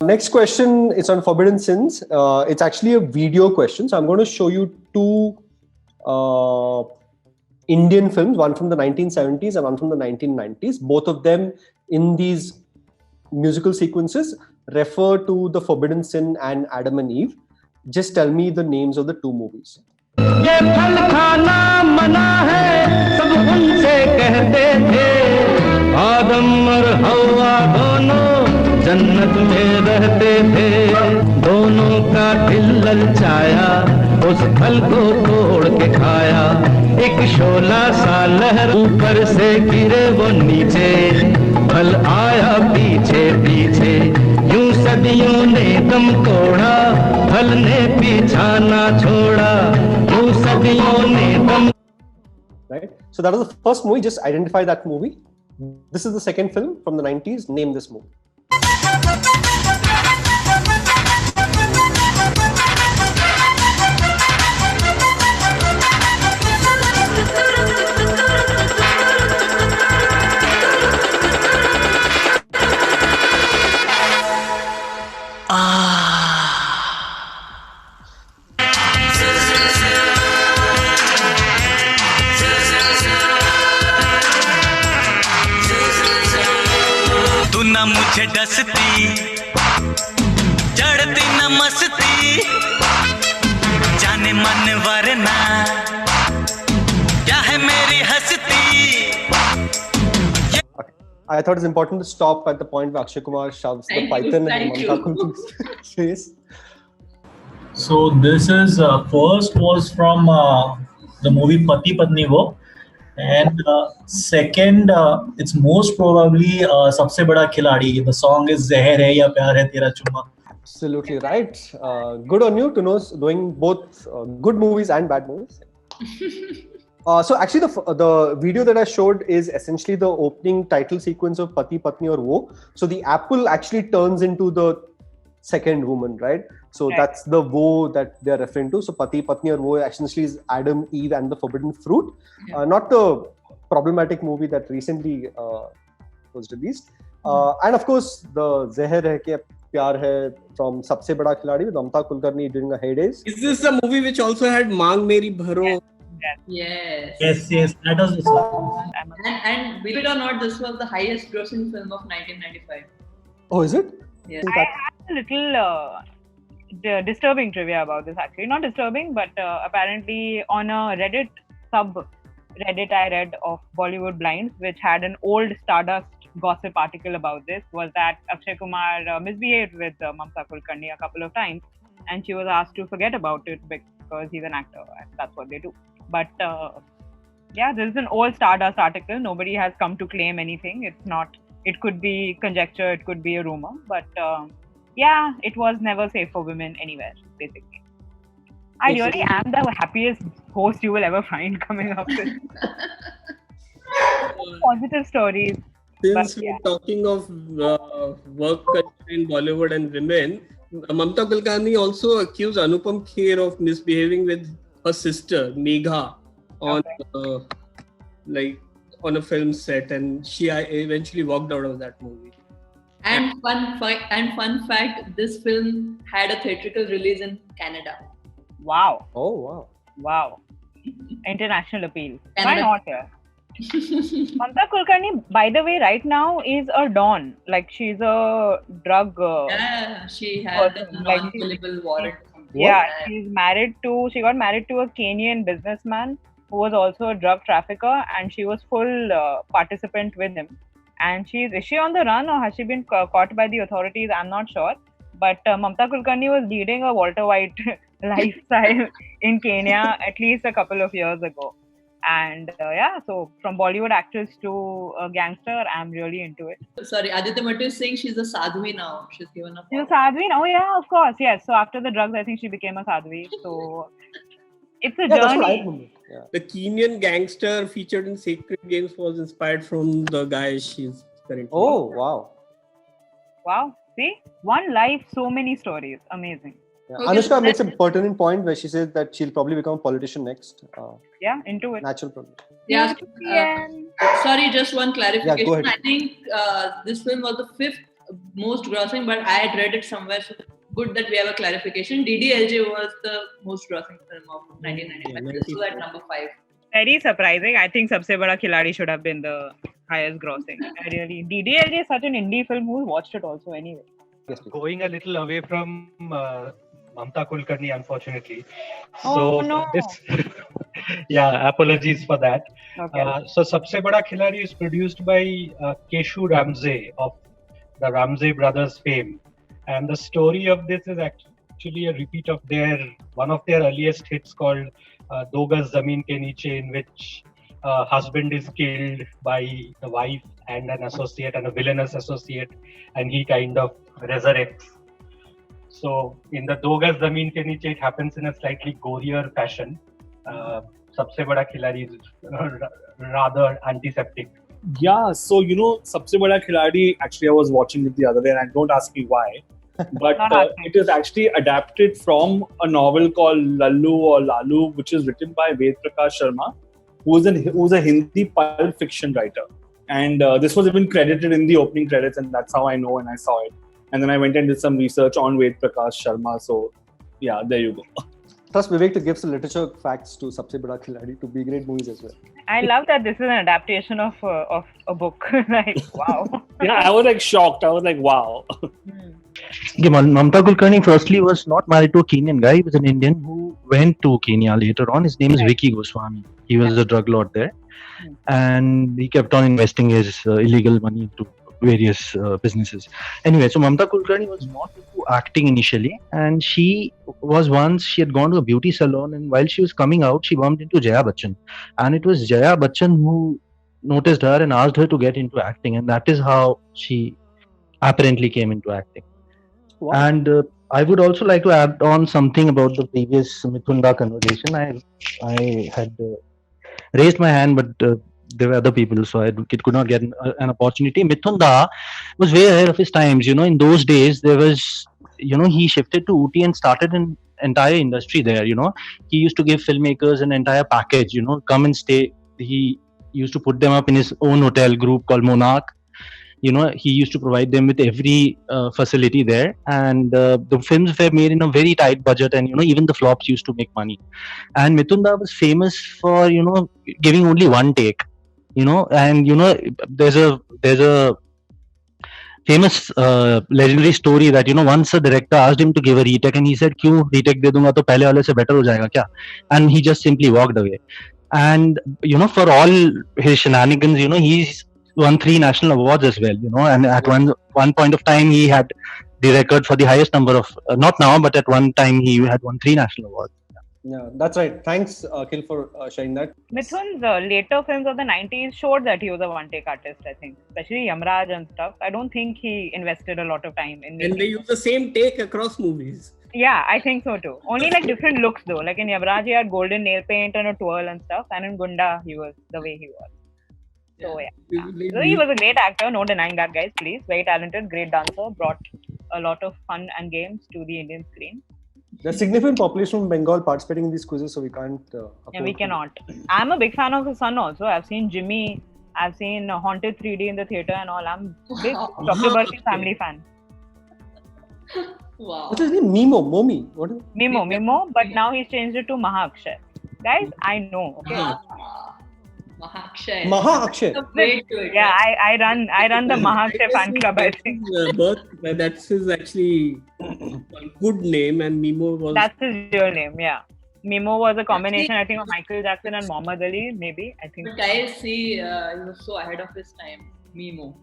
Next question is on forbidden sins. It's actually a video question. So I'm going to show you two Indian films, one from the 1970s and one from the 1990s. Both of them in these musical sequences refer to the forbidden sin and Adam and Eve. Just tell me the names of the two movies. ये फल खाना मना है सब उनसे कहते थे आदम और हव्वा दोनों जन्नत में रहते थे दोनों का दिल ललचाया उस फल को तोड़ के खाया एक शोला सा लहर ऊपर से गिरे वो नीचे फल आया पीछे पीछे यूं सदियों ने दम तोड़ा फल ने पीछा ना छोड़ा यूं सदियों ने दम. Right? So that was the first movie. Just identify that movie. This is the second film from the 90s. Name this movie. मुझे डसती चढ़ती न मस्ती जाने मन वरना क्या है मेरी हस्ती. I thought it's important to stop at the point where Akshay Kumar shoves the python in Mamta Kulkarni's face. So this is first was from the movie Pati Patni Wo. And second, it's most probably Sabse Bada Khiladi. The song is Zehar Hai Ya Pyar Hai Tera Chumma. Absolutely right. Good on you to know doing both good movies and bad movies. So actually the video that I showed is essentially the opening title sequence of Pati Patni or Wo. So the apple actually turns into the second woman, right? So that's the Wo that they're referring to. So Pati Patni or Wo essentially is Adam, Eve and the forbidden fruit. Not the problematic movie that recently was released. And of course the Zehar Hai Ke Pyar Hai from Sabse Bada Khiladi with Mamta Kulkarni during her heydays. Is this the movie which also had Mang Meri Bharo? Yes. Yes, that was the song. And believe it or not, this was the highest grossing film of 1995. Oh, is it? Yes. I had a little disturbing trivia about this actually. Not disturbing, but apparently on a Reddit subreddit I read of Bollywood Blinds, which had an old Stardust gossip article about this, was that Akshay Kumar misbehaved with Mamta Kulkarni a couple of times and she was asked to forget about it because he's an actor and that's what they do. But this is an old Stardust article. Nobody has come to claim anything. It's not. It could be conjecture, it could be a rumor, but it was never safe for women anywhere, basically. I really am the happiest host you will ever find coming up with positive stories. Since we're talking of work culture in Bollywood and women, Mamta Kulkarni also accused Anupam Kher of misbehaving with her sister, Megha, on on a film set, and she eventually walked out of that movie. And fun fact, this film had a theatrical release in Canada. Wow. Oh, wow. Wow. International appeal. Canada. Why not here? Mamta Kulkarni, by the way, right now is a don. Like she's a drug. She had a non-killable warrant. Yeah, she got married to a Kenyan businessman who was also a drug trafficker, and she was full participant with him. And is she on the run or has she been caught by the authorities? I'm not sure. But Mamta Kulkarni was leading a Walter White lifestyle in Kenya at least a couple of years ago. And so from Bollywood actress to a gangster, I'm really into it. Sorry, Aditya Mattu is saying she's a sadhvi now. She's given up. She's a sadhvi? Oh yeah, of course, yes. So after the drugs, I think she became a sadhvi. So it's a journey. The Kenyan gangster featured in Sacred Games was inspired from the guy she's currently. Oh, wow. Wow. See? One life, so many stories. Amazing. Yeah. Okay, Anushka makes a pertinent point where she says that she'll probably become a politician next. Into it. Natural problem. Yeah. Sorry, just one clarification. Yeah, go ahead. I think this film was the 5th most grossing, but I had read it somewhere. So good that we have a clarification. DDLJ was the most grossing film of 1995. This was at number 5. Very surprising. I think Sabse Bada Khiladi should have been the highest grossing. DDLJ is such an indie film. Who watched it also anyway? Yes, please. Going a little away from Mamta Kulkarni, unfortunately. Oh, no. Yeah, apologies for that. Okay. So Sabse Bada Khiladi is produced by Keshu Ramsey of the Ramsey brothers fame. And the story of this is actually a repeat of one of their earliest hits called Do Gaz Zameen Ke Niche, in which husband is killed by the wife and an associate and a villainous associate, and he kind of resurrects. So in the Do Gaz Zameen Ke Niche, it happens in a slightly gorier fashion. Sabse Bada Khiladi is rather antiseptic. Yeah, so Sabse Bada Khiladi, actually I was watching it the other day, and don't ask me why. But it is actually adapted from a novel called Lallu or Lalu, which is written by Ved Prakash Sharma, who's a Hindi pulp fiction writer. And this was even credited in the opening credits, and that's how I know and I saw it. And then I went and did some research on Ved Prakash Sharma. So yeah, there you go. Trust Vivek to give some literature facts to Sabse Bada Khiladi to be great movies as well. I love that this is an adaptation of a book. Like, wow. Yeah, I was like shocked. I was like, wow. Okay, Mamta Kulkarni firstly was not married to a Kenyan guy. He was an Indian who went to Kenya later on. His name is Vicky Goswami. He was a drug lord there. And he kept on investing his illegal money into various businesses. Anyway, so Mamta Kulkarni was not into acting initially. And she had gone to a beauty salon. And while she was coming out, she bumped into Jaya Bachchan. And it was Jaya Bachchan who noticed her and asked her to get into acting. And that is how she apparently came into acting. Wow. And I would also like to add on something about the previous Mithunda conversation. I had raised my hand, but there were other people, so it could not get an opportunity. Mithunda was way ahead of his times. In those days, there was, he shifted to Ooty and started an entire industry there. He used to give filmmakers an entire package, come and stay. He used to put them up in his own hotel group called Monarch. He used to provide them with every facility there, and the films were made in a very tight budget, and even the flops used to make money. And Mithunda was famous for giving only one take, and there's a famous legendary story that once a director asked him to give a retake, and he said, "Kyun retake de dunga to pehle wale se better ho jayega kya?" And he just simply walked away. And for all his shenanigans, he's won 3 national awards as well, and at one point of time he had the record for the highest number of, not now, but at one time he had won 3 national awards. Yeah, that's right. Thanks, Akhil, for sharing that. Mithun's later films of the 90s showed that he was a one-take artist, I think. Especially Yamraj and stuff. I don't think he invested a lot of time in And they use the same take across movies. Yeah, I think so too. Only like different looks though. Like in Yamraj, he had golden nail paint and a twirl and stuff. And in Gunda, he was the way he was. So yeah. So he was a great actor, no denying that, guys, please. Very talented, great dancer, brought a lot of fun and games to the Indian screen. There's significant population from Bengal participating in these quizzes, so we can't Yeah, we cannot. I'm a big fan of his son also. I've seen Jimmy, I've seen Haunted 3D in the theatre and all. I'm a big Dr. Burke's family fan. Wow. What's his name? Momi. What is it? Mimo, but now he's changed it to Maha Akshay. Guys, I know, okay? Maha Akshay. Yeah, I run the Maha Akshay fan club, I think. That's his actually good name, and Mimo was... That's his real name, yeah. Mimo was a combination, I think, of Michael Jackson and Muhammad Ali, maybe, I think. But guys, see, he was so ahead of his time. Mimo.